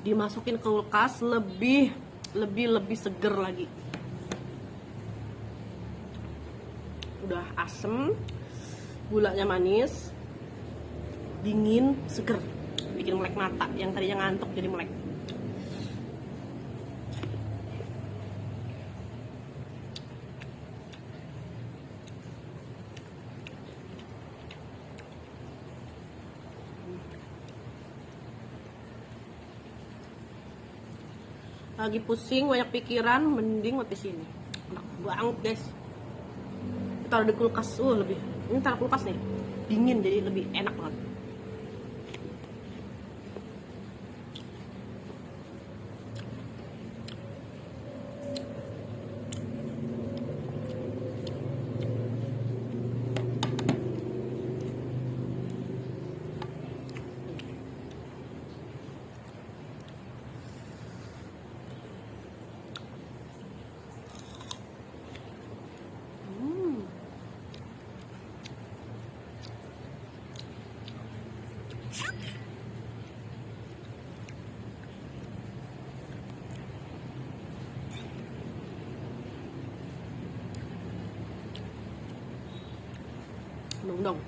dimasukin ke kulkas lebih seger lagi. Udah asem, gulanya manis, dingin, seger, bikin melek mata. Yang tadinya ngantuk jadi melek. Lagi pusing, banyak pikiran, mending ngopi sini. Enak banget guys. Taruh di kulkas, lebih. Ini taruh kulkas nih, dingin jadi lebih enak banget. Dong.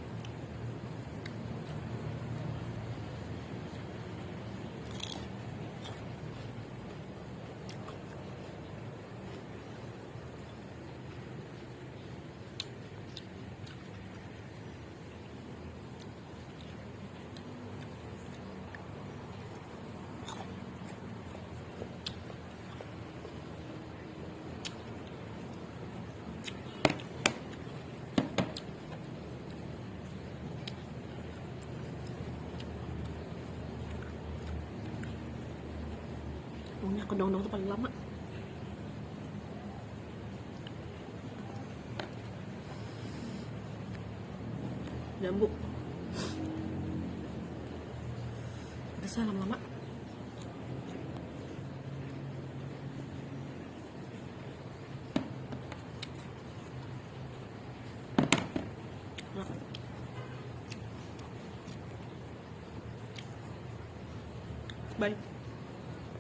Maunya kedong-dong tuh paling lama. Jambu. Bisa lama-lama. Bye.